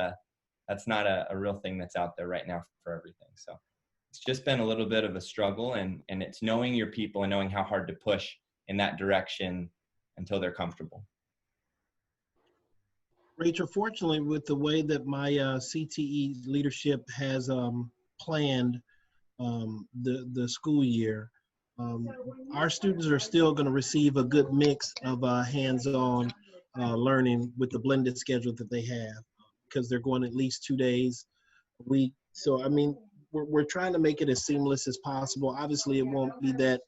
not a real thing that's out there right now for everything. So it's just been a little bit of a struggle, and it's knowing your people and knowing how hard to push in that direction until they're comfortable. Rachel, fortunately, with the way that my CTE leadership has planned the school year, our students are still going to receive a good mix of hands-on learning with the blended schedule that they have, because they're going at least 2 days a week. So, I mean, we're trying to make it as seamless as possible. Obviously, it won't be that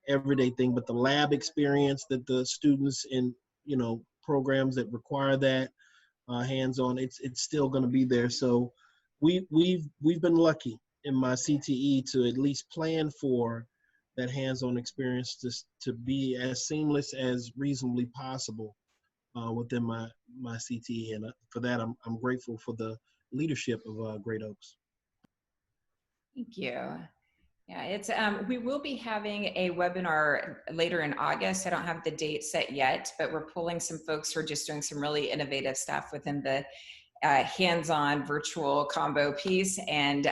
everyday thing, but the lab experience that the students in, you know, programs that require that hands-on, it's still going to be there. So we've been lucky in my CTE to at least plan for that hands-on experience to be as seamless as reasonably possible within my CTE, and for that I'm grateful for the leadership of Great Oaks. Thank you. Yeah, it's we will be having a webinar later in August. I don't have the date set yet, but we're pulling some folks who are just doing some really innovative stuff within the hands-on virtual combo piece, and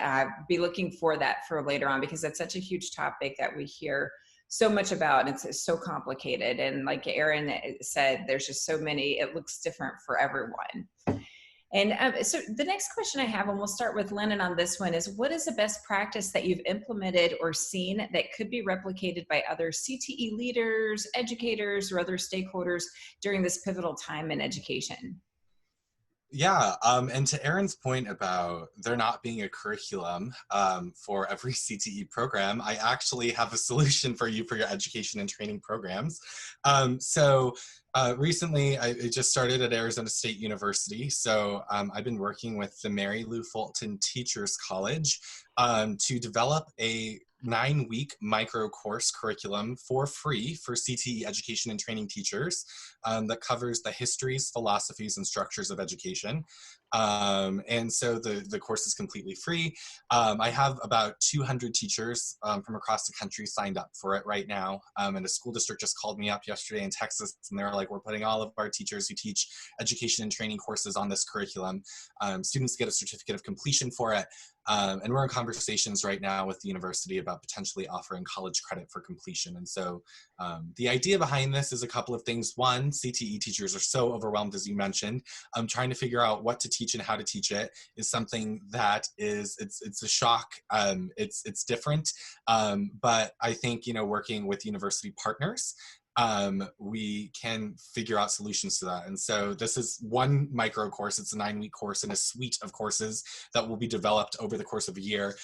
be looking for that for later on, because it's such a huge topic that we hear so much about. It's so complicated, and like Aron said, there's just so many, it looks different for everyone. And so the next question I have, and we'll start with Lennon on this one, is what is the best practice that you've implemented or seen that could be replicated by other CTE leaders, educators, or other stakeholders during this pivotal time in education? Yeah, and to Aron's point about there not being a curriculum for every CTE program, I actually have a solution for you for your education and training programs. Recently, I just started at Arizona State University, so I've been working with the Mary Lou Fulton Teachers College to develop a 9-week micro course curriculum for free for CTE education and training teachers that covers the histories, philosophies, and structures of education. And so the course is completely free. I have about 200 teachers from across the country signed up for it right now. And a school district just called me up yesterday in Texas, and they're like, we're putting all of our teachers who teach education and training courses on this curriculum. Students get a certificate of completion for it. And we're in conversations right now with the university about potentially offering college credit for completion. And so the idea behind this is a couple of things. One, CTE teachers are so overwhelmed, as you mentioned. Trying to figure out what to teach and how to teach it is something that it's a shock. It's different. But I think, you know, working with university partners, we can figure out solutions to that. And so this is one micro course. It's a 9-week course in a suite of courses that will be developed over the course of a year.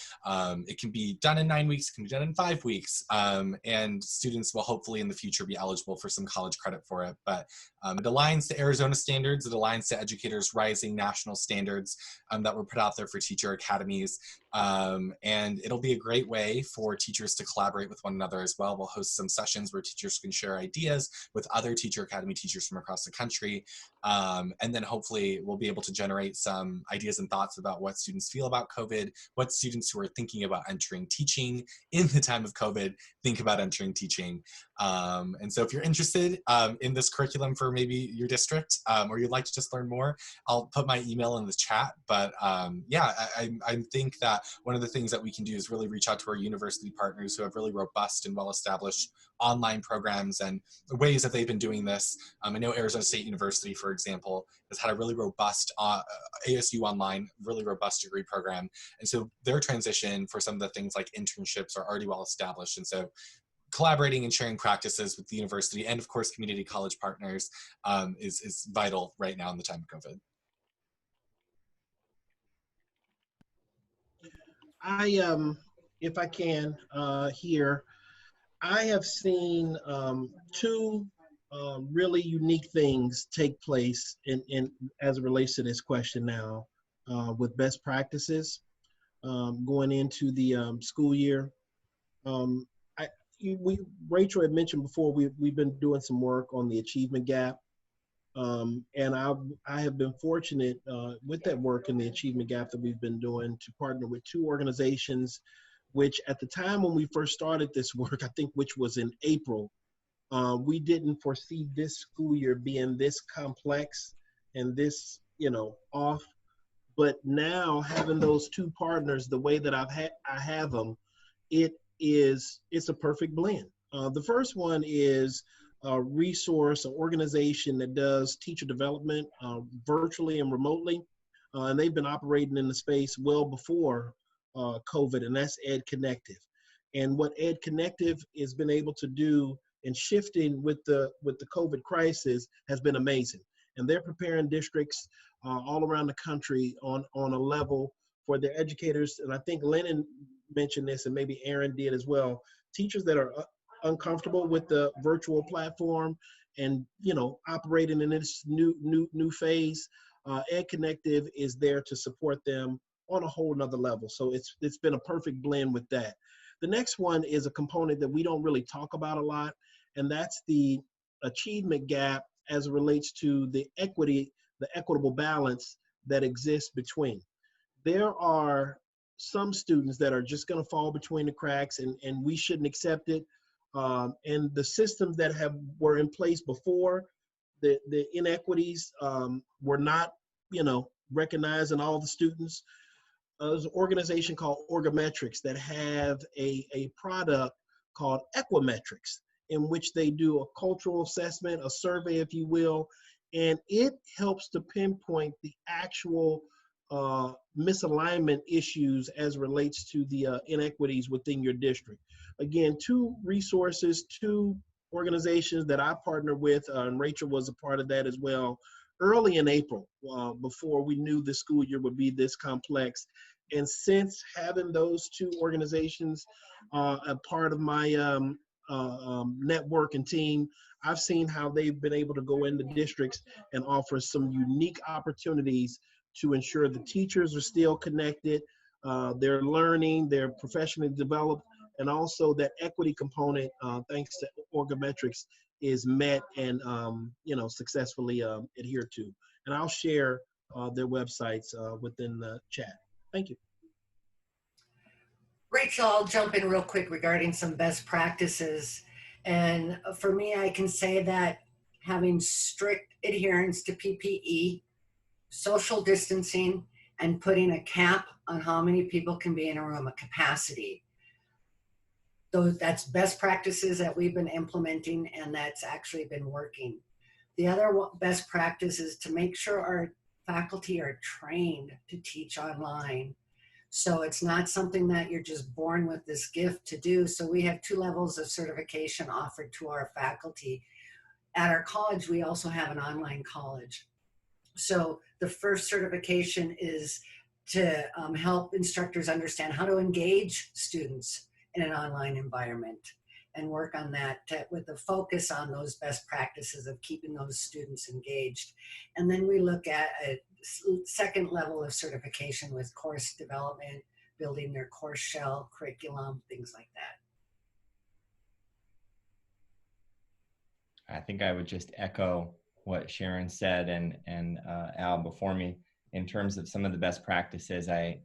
It can be done in 9 weeks, it can be done in 5 weeks, and students will hopefully in the future be eligible for some college credit for it. But it aligns to Arizona standards, it aligns to educators' rising national standards that were put out there for teacher academies. And it'll be a great way for teachers to collaborate with one another as well. We'll host some sessions where teachers can share ideas with other teacher academy teachers from across the country. And then hopefully we'll be able to generate some ideas and thoughts about what students feel about COVID, what students who are thinking about entering teaching in the time of COVID think about entering teaching. And so if you're interested in this curriculum for maybe your district, or you'd like to just learn more, I'll put my email in the chat. But yeah, I think that one of the things that we can do is really reach out to our university partners who have really robust and well-established online programs and ways that they've been doing this. I know Arizona State University, for example, has had a really robust ASU Online, really robust degree program. And so their transition for some of the things like internships are already well established. And so collaborating and sharing practices with the university and of course community college partners is vital right now in the time of COVID. If I can here, I have seen two really unique things take place in as it relates to this question now with best practices going into the school year. Rachel had mentioned before, we've been doing some work on the achievement gap. And I have been fortunate with that work in the achievement gap that we've been doing to partner with two organizations, which at the time when we first started this work, I think which was in April, we didn't foresee this school year being this complex and this, off. But now having those two partners, the way that I have them, it's a perfect blend. The first one is a resource, an organization that does teacher development virtually and remotely. And they've been operating in the space well before COVID, and that's Ed Connective. And what Ed Connective has been able to do in shifting with the COVID crisis has been amazing. And they're preparing districts all around the country on a level for their educators. And I think Lennon mentioned this, and maybe Aron did as well. Teachers that are uncomfortable with the virtual platform and operating in this new phase, Ed Connective is there to support them on a whole nother level. So it's been a perfect blend with that. The next one is a component that we don't really talk about a lot, and that's the achievement gap as it relates to the equitable balance that exists between. There are some students that are just going to fall between the cracks, and we shouldn't accept it. And the systems that were in place before, the inequities were not, recognized in all the students. There's an organization called Orgometrics that have a product called Equimetrics, in which they do a cultural assessment, a survey, if you will, and it helps to pinpoint the actual misalignment issues as relates to the inequities within your district. Again, two resources, two organizations that I partner with, and Rachael was a part of that as well, early in April, before we knew the school year would be this complex. And since having those two organizations a part of my network and team, I've seen how they've been able to go into districts and offer some unique opportunities to ensure the teachers are still connected, they're learning, they're professionally developed, and also that equity component, thanks to Orgometrics, is met and successfully adhered to. And I'll share their websites within the chat. Thank you. Rachael, I'll jump in real quick regarding some best practices. And for me, I can say that having strict adherence to PPE, social distancing, and putting a cap on how many people can be in a room, a capacity. That's best practices that we've been implementing, and that's actually been working. The other best practice is to make sure our faculty are trained to teach online. So it's not something that you're just born with this gift to do. So we have 2 levels of certification offered to our faculty. At our college, we also have an online college. So the first certification is to help instructors understand how to engage students in an online environment and work on that with the focus on those best practices of keeping those students engaged. And then we look at a second level of certification with course development, building their course shell, curriculum, things like that. I think I would just echo what Sharon said and Al before me in terms of some of the best practices. I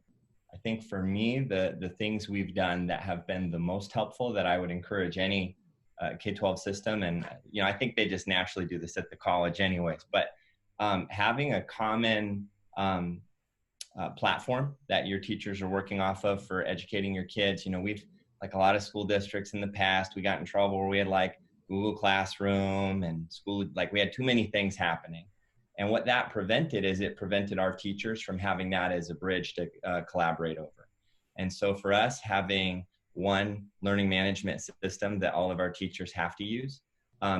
think for me, the things we've done that have been the most helpful that I would encourage any K-12 system, and I think they just naturally do this at the college anyways, but having a common platform that your teachers are working off of for educating your kids. We've, like a lot of school districts in the past, we got in trouble where we had like Google Classroom and school, like we had too many things happening. And what that prevented is it prevented our teachers from having that as a bridge to collaborate over. And so for us, having one learning management system that all of our teachers have to use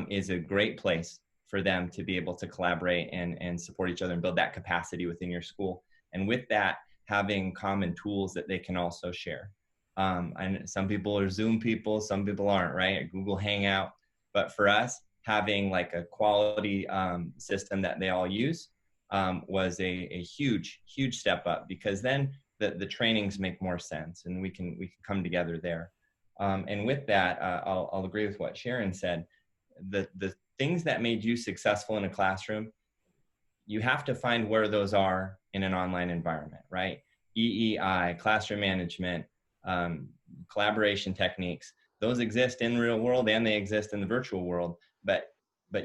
is a great place for them to be able to collaborate and support each other and build that capacity within your school. And with that, having common tools that they can also share. And some people are Zoom people, some people aren't, right? Google Hangout. But for us, having like a quality system that they all use was a huge step up, because then the trainings make more sense and we can come together there. And with that, I'll agree with what Sharon said. The things that made you successful in a classroom, you have to find where those are in an online environment, right? EEI, classroom management, collaboration techniques, those exist in the real world and they exist in the virtual world, but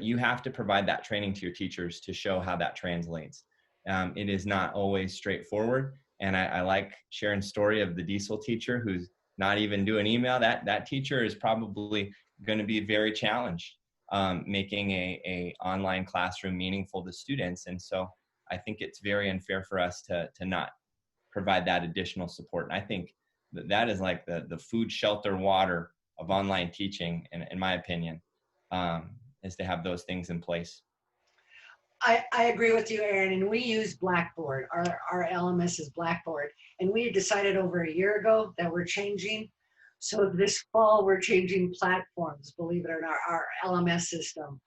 you have to provide that training to your teachers to show how that translates. It is not always straightforward. And I like Sharon's story of the diesel teacher who's not even do an email, that teacher is probably going to be very challenged making a online classroom meaningful to students. And so I think it's very unfair for us to not provide that additional support. And I think that is like the food, shelter, water of online teaching, in my opinion, is to have those things in place. I agree with you, Aron, and we use Blackboard. Our LMS is Blackboard, and we decided over a year ago that we're changing. So this fall, we're changing platforms, believe it or not, our LMS system.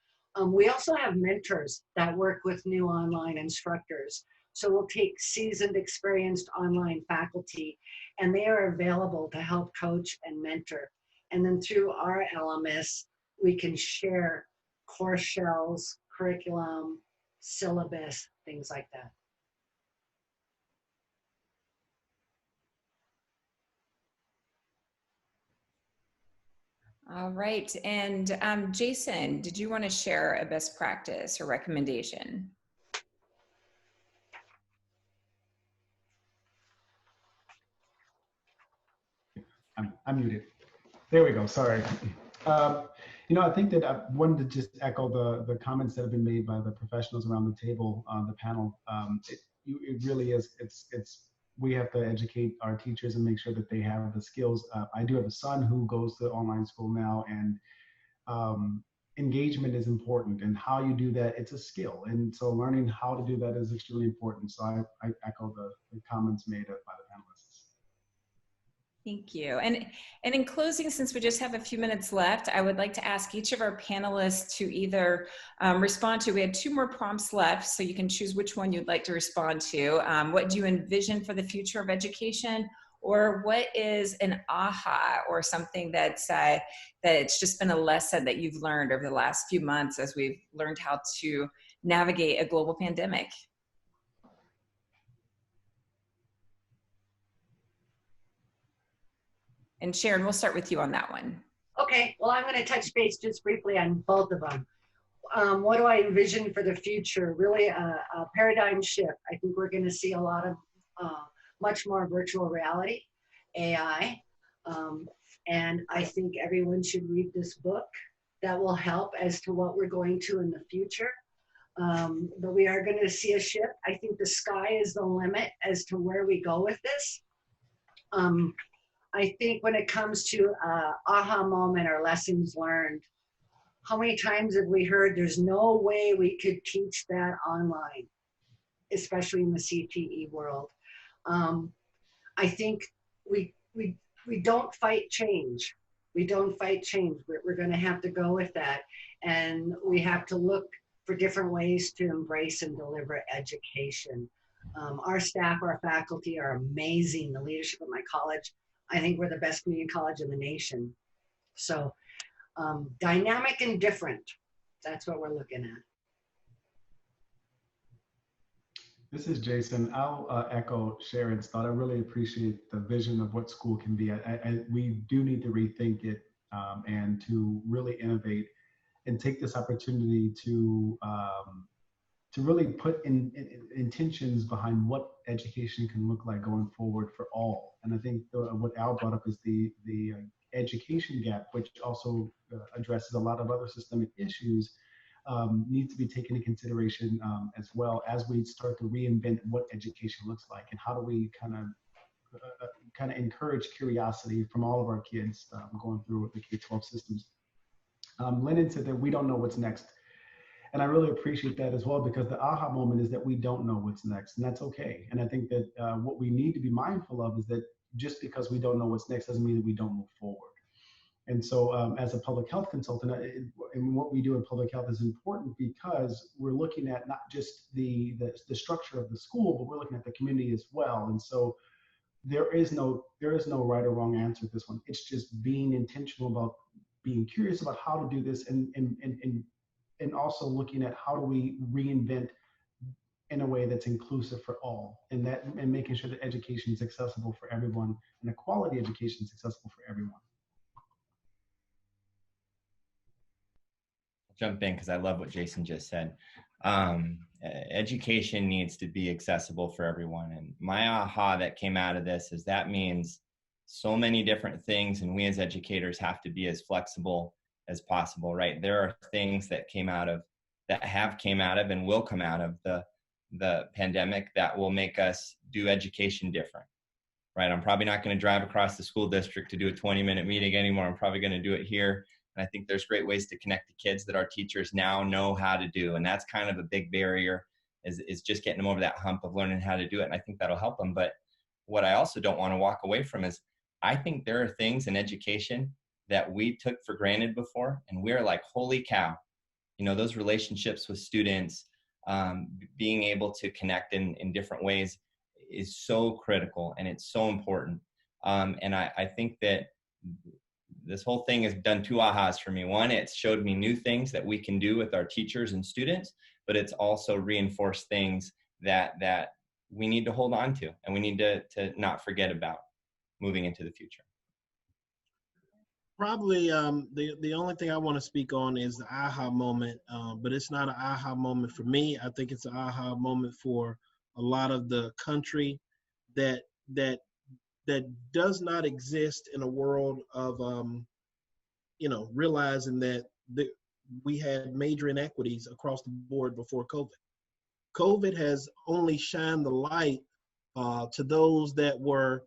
We also have mentors that work with new online instructors. So we'll take seasoned, experienced online faculty, and they are available to help coach and mentor. And then through our LMS, we can share course shells, curriculum, syllabus, things like that. All right. And Jason, did you want to share a best practice or recommendation? I'm muted. There we go. Sorry. I think that I wanted to just echo the comments that have been made by the professionals around the table on the panel. It really is. We have to educate our teachers and make sure that they have the skills. I do have a son who goes to online school now, and engagement is important. And how you do that, it's a skill. And so learning how to do that is extremely important. So I echo the comments made by the panelists. Thank you. And in closing, since we just have a few minutes left, I would like to ask each of our panelists to either respond to, we have 2 more prompts left, so you can choose which one you'd like to respond to. What do you envision for the future of education? Or what is an aha or something that's it's just been a lesson that you've learned over the last few months as we've learned how to navigate a global pandemic? And Sharon, we'll start with you on that one. Okay, well, I'm going to touch base just briefly on both of them. What do I envision for the future? Really a paradigm shift. I think we're going to see a lot of much more virtual reality, AI, and I think everyone should read this book. That will help as to what we're going to in the future. But we are going to see a shift. I think the sky is the limit as to where we go with this. I think when it comes to aha moment or lessons learned, how many times have we heard there's no way we could teach that online, especially in the CTE world? I think we don't fight change. We don't fight change. We're going to have to go with that. And we have to look for different ways to embrace and deliver education. Our staff, our faculty are amazing. The leadership of my college, I think we're the best community college in the nation. So dynamic and different, that's what we're looking at. This is Jason. I'll echo Sharon's thought. I really appreciate the vision of what school can be. We do need to rethink it and to really innovate and take this opportunity to really put in intentions behind what education can look like going forward for all. And I think what Al brought up is the education gap, which also addresses a lot of other systemic issues, needs to be taken into consideration as well as we start to reinvent what education looks like and how do we kind of encourage curiosity from all of our kids going through the K-12 systems. Lennon said that we don't know what's next. And I really appreciate that as well, because the aha moment is that we don't know what's next, and that's okay. And I think that what we need to be mindful of is that just because we don't know what's next doesn't mean that we don't move forward. And so as a public health consultant, and what we do in public health is important because we're looking at not just the structure of the school, but we're looking at the community as well. And so there is no right or wrong answer to this one. It's just being intentional about being curious about how to do this and also looking at how do we reinvent in a way that's inclusive for all, and making sure that education is accessible for everyone and a quality education is accessible for everyone. Jump in because I love what Jason just said. Education needs to be accessible for everyone. And my aha that came out of this is that means so many different things, and we as educators have to be as flexible as possible, right? There are things that have came out of and will come out of the pandemic that will make us do education different, right? I'm probably not going to drive across the school district to do a 20-minute meeting anymore. I'm probably going to do it here. And I think there's great ways to connect the kids that our teachers now know how to do. And that's kind of a big barrier, is just getting them over that hump of learning how to do it. And I think that'll help them. But what I also don't want to walk away from is, I think there are things in education that we took for granted before, and we're like, holy cow, you know, those relationships with students, being able to connect in different ways is so critical, and it's so important. And I think that this whole thing has done two ahas for me. One, it's showed me new things that we can do with our teachers and students, but it's also reinforced things that we need to hold on to, and we need to not forget about moving into the future. Probably the only thing I want to speak on is the aha moment, but it's not an aha moment for me. I think it's an aha moment for a lot of the country that does not exist in a world of realizing that we had major inequities across the board before COVID. COVID has only shined the light to those that were,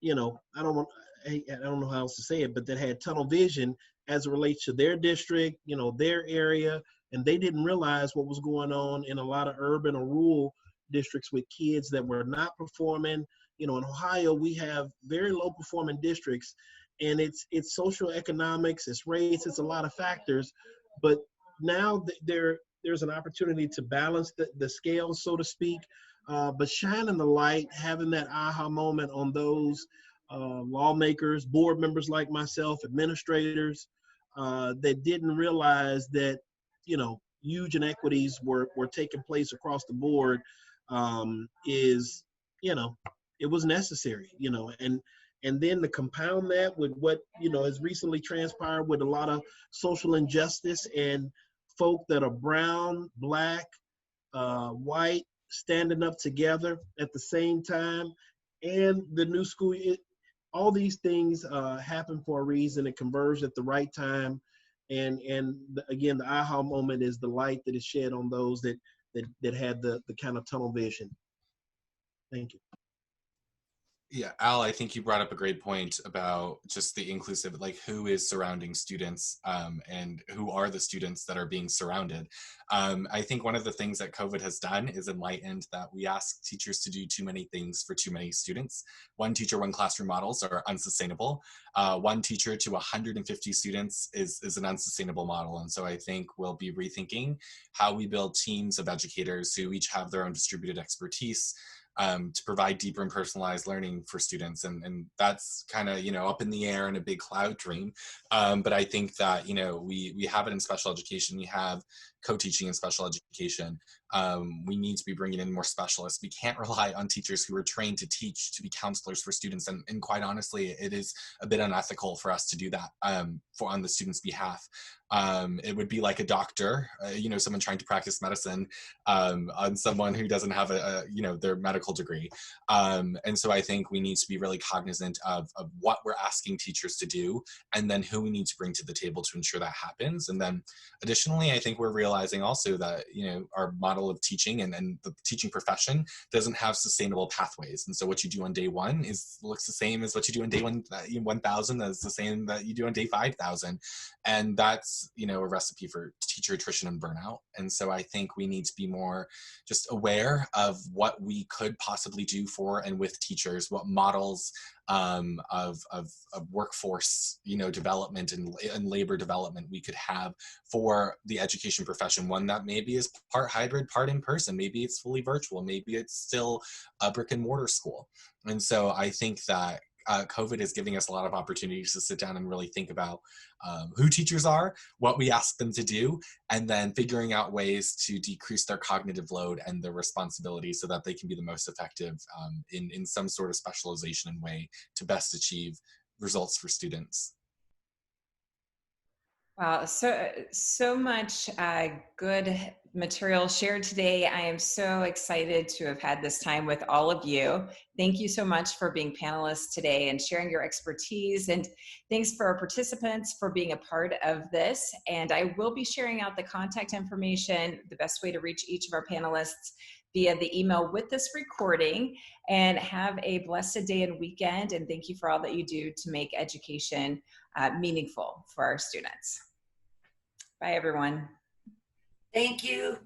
I don't know how else to say it, but that had tunnel vision as it relates to their district, their area, and they didn't realize what was going on in a lot of urban or rural districts with kids that were not performing. In Ohio, we have very low performing districts, and it's social economics, it's race, it's a lot of factors, but now there's an opportunity to balance the scales, so to speak, but shining the light, having that aha moment on those lawmakers, board members like myself, administrators that didn't realize that, huge inequities were taking place across the board, it was necessary, and then to compound that with what, has recently transpired with a lot of social injustice and folk that are brown, black, white, standing up together at the same time, and the new school, all these things happen for a reason. It converged at the right time. And again, the aha moment is the light that is shed on those that had the kind of tunnel vision. Thank you. Yeah, Al, I think you brought up a great point about just the inclusive, like who is surrounding students and who are the students that are being surrounded. I think one of the things that COVID has done is enlightened that we ask teachers to do too many things for too many students. One teacher, one classroom models are unsustainable. One teacher to 150 students is an unsustainable model. And so I think we'll be rethinking how we build teams of educators who each have their own distributed expertise to provide deeper and personalized learning for students. And that's kind of, up in the air in a big cloud dream. But I think that, we have it in special education. We have co-teaching in special education. We need to be bringing in more specialists. We can't rely on teachers who are trained to teach, to be counselors for students. And quite honestly, it is a bit unethical for us to do that on the student's behalf. It would be like a doctor, someone trying to practice medicine on someone who doesn't have their medical degree. And so I think we need to be really cognizant of what we're asking teachers to do, and then who we need to bring to the table to ensure that happens. And then additionally, I think we're realizing also that, our model of teaching and the teaching profession doesn't have sustainable pathways. And so what you do on day one looks the same as what you do on day 1,000, that's the same that you do on day 5,000. And that's, a recipe for teacher attrition and burnout. And so I think we need to be more just aware of what we could possibly do for and with teachers, what models of workforce, development and labor development we could have for the education profession. One that maybe is part hybrid, part in person. Maybe it's fully virtual. Maybe it's still a brick and mortar school. And so I think that COVID is giving us a lot of opportunities to sit down and really think about who teachers are, what we ask them to do, and then figuring out ways to decrease their cognitive load and their responsibility so that they can be the most effective in some sort of specialization and way to best achieve results for students. Wow, so much good material shared today. I am so excited to have had this time with all of you. Thank you so much for being panelists today and sharing your expertise. And thanks for our participants for being a part of this. And I will be sharing out the contact information, the best way to reach each of our panelists via the email with this recording. And have a blessed day and weekend. And thank you for all that you do to make education meaningful for our students. Bye, everyone. Thank you.